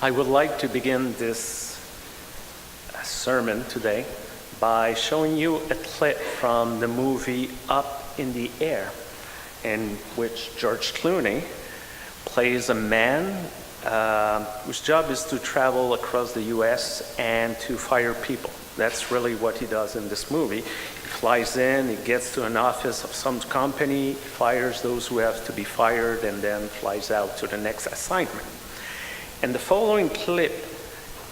I would like to begin this sermon today by showing you a clip from the movie Up in the Air, in which George Clooney plays a man whose job is to travel across the U.S. and to fire people. That's really what he does in this movie. He flies in, he gets to an office of some company, fires those who have to be fired, and then flies out to the next assignment. And the following clip,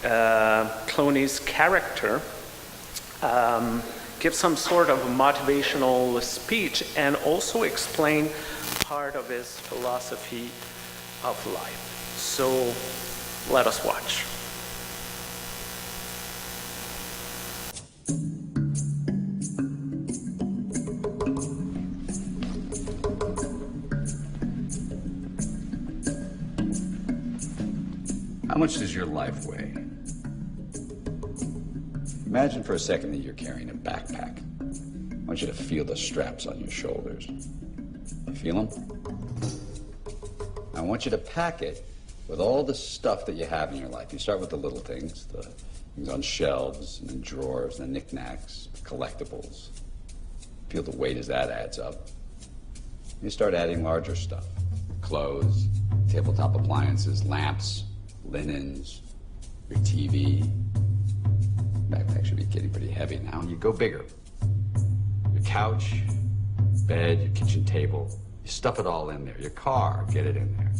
Clooney's character gives some sort of a motivational speech and also explain part of his philosophy of life. So let us watch. How much does your life weigh? Imagine for a second that you're carrying a backpack. I want you to feel the straps on your shoulders. You feel them? I want you to pack it with all the stuff that you have in your life. You start with the little things, the things on shelves and in drawers, the knickknacks, collectibles. Feel the weight as that adds up. You start adding larger stuff. Clothes, tabletop appliances, lamps, linens, your TV. Backpack should be getting pretty heavy now. You go bigger. Your couch, bed, your kitchen table. You stuff it all in there. Your car, get it in there.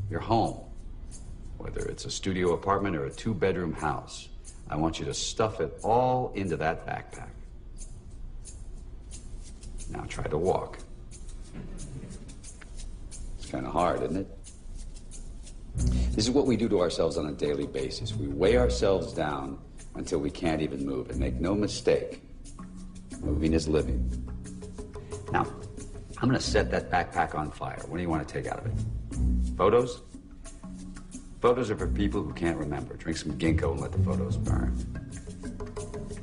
Your home, whether it's a studio apartment or a 2-bedroom house, I want you to stuff it all into that backpack. Now try to walk. It's kind of hard, isn't it? This is what we do to ourselves on a daily basis. We weigh ourselves down until we can't even move. And make no mistake, moving is living. Now, I'm going to set that backpack on fire. What do you want to take out of it? Photos? Photos are for people who can't remember. Drink some ginkgo and let the photos burn.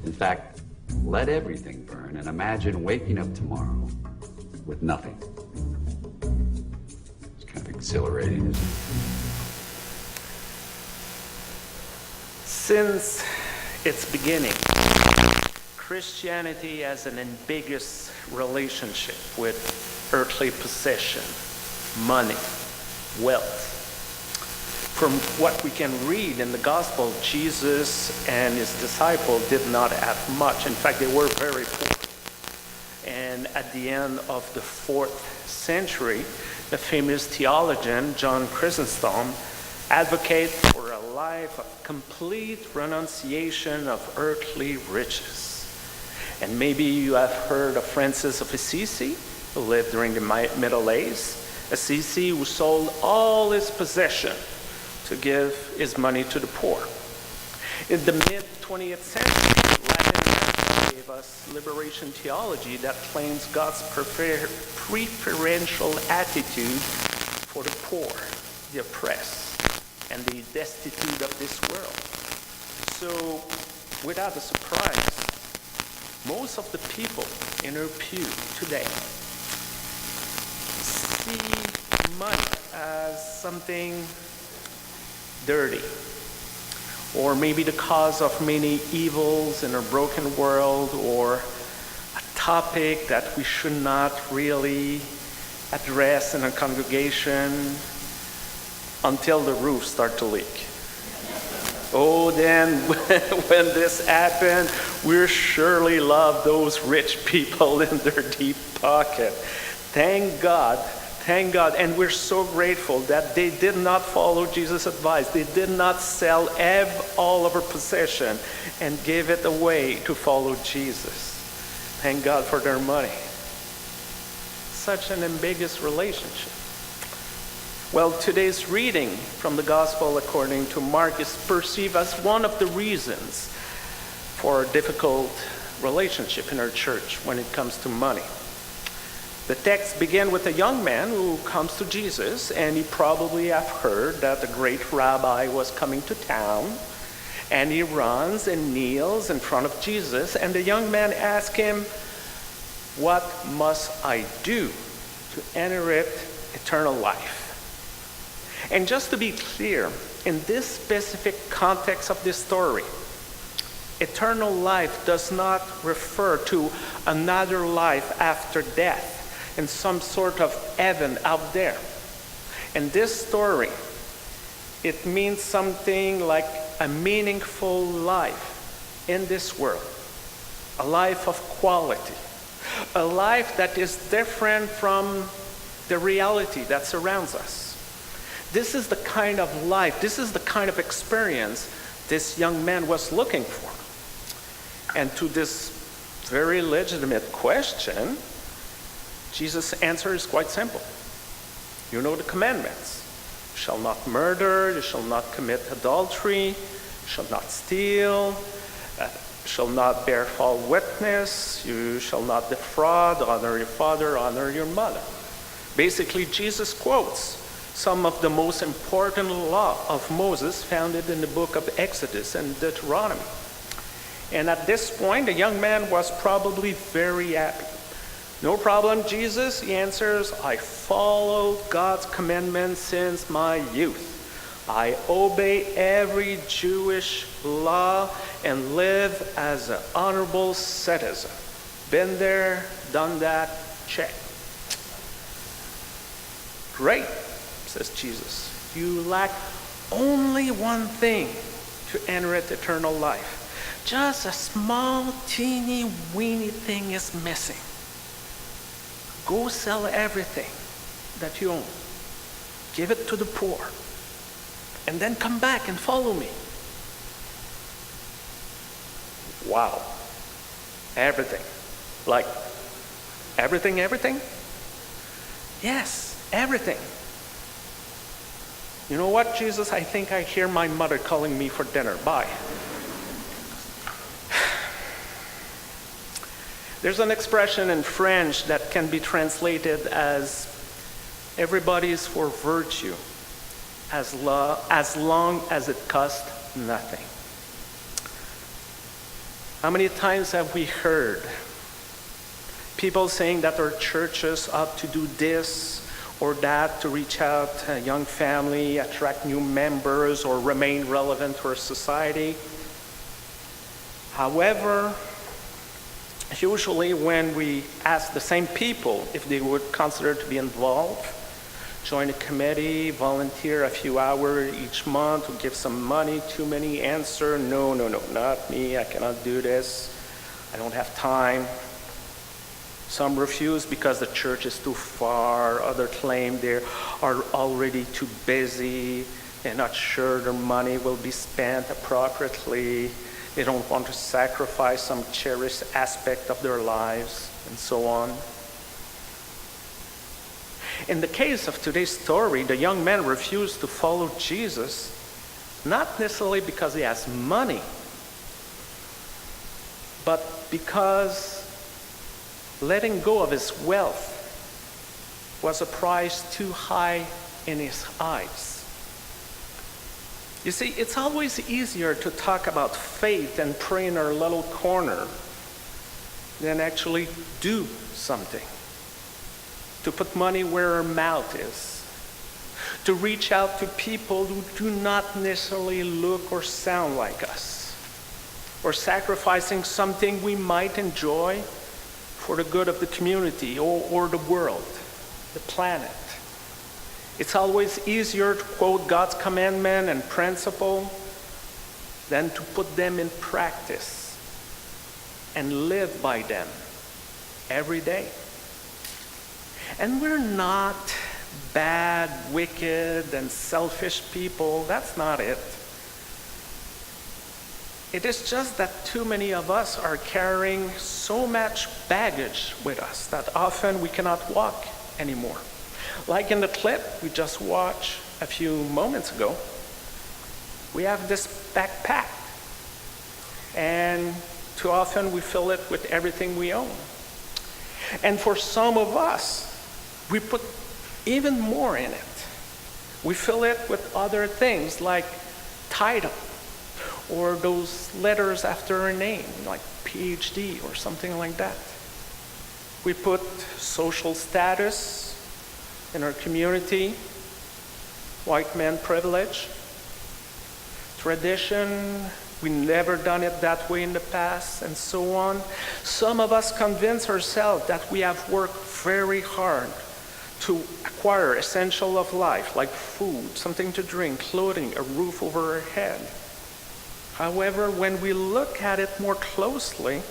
In fact, let everything burn and imagine waking up tomorrow with nothing. It's kind of exhilarating, isn't it? Since its beginning, Christianity has an ambiguous relationship with earthly possession, money, wealth. From what we can read in the Gospel, Jesus and his disciples did not have much. In fact, they were very poor. And at the end of the 4th century, the famous theologian John Chrysostom advocated for a life of complete renunciation of earthly riches. And maybe you have heard of Francis of Assisi, who lived during the Middle Ages. Assisi, who sold all his possession to give his money to the poor. In the mid-20th century, Latin America gave us liberation theology that claims God's preferential attitude for the poor, the oppressed, and the destitute of this world. So, without a surprise, most of the people in our pew today see money as something dirty, or maybe the cause of many evils in our broken world, or a topic that we should not really address in a congregation until the roofs start to leak. Oh, then when this happened, we surely love those rich people in their deep pocket. Thank God, and we're so grateful that they did not follow Jesus' advice. They did not sell all of our possession and give it away to follow Jesus. Thank God for their money. Such an ambiguous relationship. Well, today's reading from the Gospel according to Mark is perceived as one of the reasons for a difficult relationship in our church when it comes to money. The text begins with a young man who comes to Jesus, and he probably have heard that the great rabbi was coming to town, and he runs and kneels in front of Jesus, and the young man asks him, "What must I do to inherit eternal life?" And just to be clear, in this specific context of this story, eternal life does not refer to another life after death in some sort of heaven out there. In this story, it means something like a meaningful life in this world, a life of quality, a life that is different from the reality that surrounds us. This is the kind of life, this is the kind of experience this young man was looking for. And to this very legitimate question, Jesus' answer is quite simple. You know the commandments. You shall not murder, you shall not commit adultery, you shall not steal, you shall not bear false witness, you shall not defraud, honor your father, honor your mother. Basically, Jesus quotes some of the most important law of Moses found in the book of Exodus and Deuteronomy. And at this point, the young man was probably very happy. No problem, Jesus, he answers, I followed God's commandments since my youth. I obey every Jewish law and live as an honorable citizen. Been there, done that, check. Great, says Jesus. You lack only one thing to inherit eternal life. Just a small, teeny, weeny thing is missing. Go sell everything that you own. Give it to the poor. And then come back and follow me. Wow. Everything. Like, everything? Yes, everything. You know what, Jesus? I think I hear my mother calling me for dinner. Bye. There's an expression in French that can be translated as everybody is for virtue as long as it costs nothing. How many times have we heard people saying that our churches ought to do this or that to reach out to a young family, attract new members, or remain relevant to our society? However, usually when we ask the same people if they would consider to be involved, join a committee, volunteer a few hours each month, or give some money, too many answer, no, not me, I cannot do this, I don't have time. Some refuse because the church is too far, others claim they are already too busy, they're not sure their money will be spent appropriately, they don't want to sacrifice some cherished aspect of their lives, and so on. In the case of today's story, the young man refused to follow Jesus, not necessarily because he has money, but because letting go of his wealth was a price too high in his eyes. You see, it's always easier to talk about faith and pray in our little corner than actually do something. To put money where our mouth is. To reach out to people who do not necessarily look or sound like us. Or sacrificing something we might enjoy for the good of the community or the world, the planet. It's always easier to quote God's commandment and principle than to put them in practice and live by them every day. And we're not bad, wicked, and selfish people. That's not it. It is just that too many of us are carrying so much baggage with us that often we cannot walk anymore. Like in the clip we just watched a few moments ago, we have this backpack, and too often we fill it with everything we own. And for some of us, we put even more in it. We fill it with other things like title, or those letters after our name, like PhD or something like that. We put social status in our community, white man privilege, tradition, we never done it that way in the past, and so on. Some of us convince ourselves that we have worked very hard to acquire essential of life, like food, something to drink, clothing, a roof over our head. However, when we look at it more closely,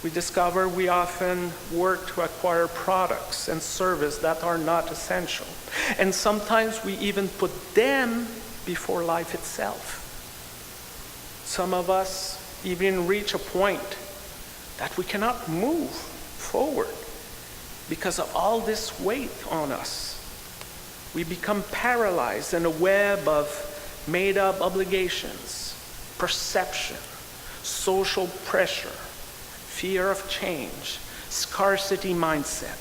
we discover we often work to acquire products and services that are not essential. And sometimes we even put them before life itself. Some of us even reach a point that we cannot move forward because of all this weight on us. We become paralyzed in a web of made-up obligations, perception, social pressure, fear of change, scarcity mindset.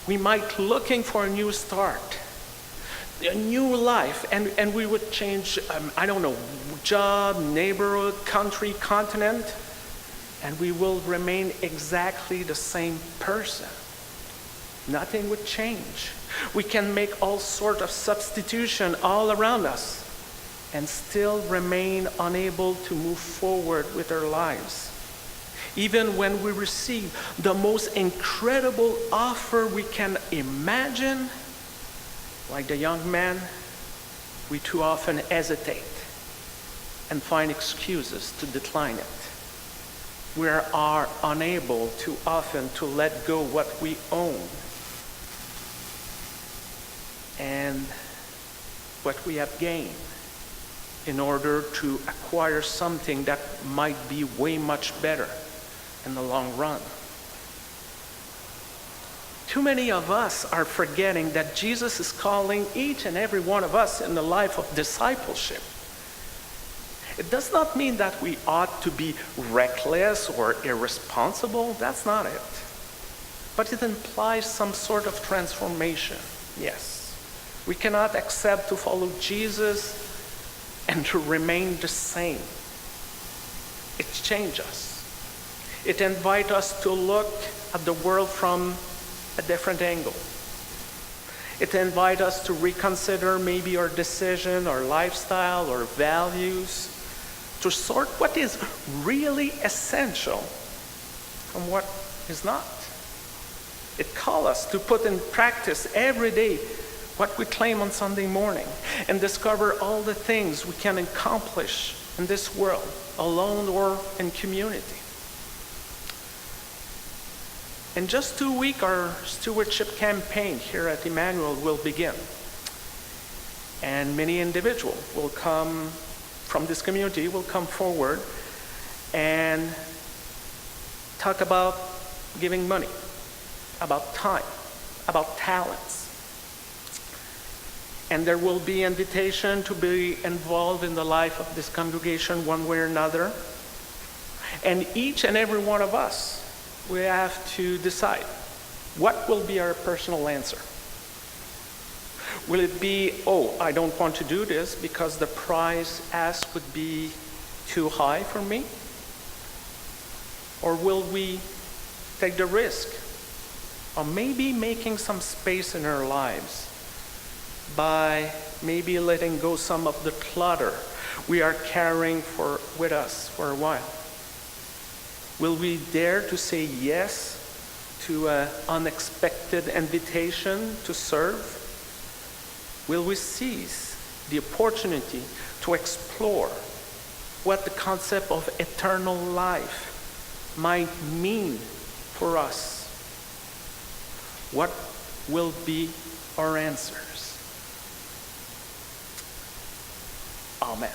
We might looking for a new start, a new life, and we would change, job, neighborhood, country, continent, and we will remain exactly the same person. Nothing would change. We can make all sorts of substitution all around us and still remain unable to move forward with our lives. Even when we receive the most incredible offer we can imagine, like the young man, we too often hesitate and find excuses to decline it. We are unable too often to let go what we own and what we have gained in order to acquire something that might be way much better in the long run. Too many of us are forgetting that Jesus is calling each and every one of us in the life of discipleship. It does not mean that we ought to be reckless or irresponsible. That's not it. But it implies some sort of transformation. Yes. We cannot accept to follow Jesus and to remain the same. It changes us. It invites us to look at the world from a different angle. It invites us to reconsider maybe our decision, our lifestyle, our values, to sort what is really essential from what is not. It calls us to put in practice every day what we claim on Sunday morning and discover all the things we can accomplish in this world, alone or in community. In just 2 weeks, our stewardship campaign here at Emmanuel will begin. And many individuals will come from this community, will come forward and talk about giving money, about time, about talents. And there will be invitation to be involved in the life of this congregation one way or another. And each and every one of us, we have to decide what will be our personal answer. Will it be, I don't want to do this because the price asked would be too high for me? Or will we take the risk of maybe making some space in our lives by maybe letting go some of the clutter we are carrying with us for a while? Will we dare to say yes to an unexpected invitation to serve? Will we seize the opportunity to explore what the concept of eternal life might mean for us? What will be our answers? Amen.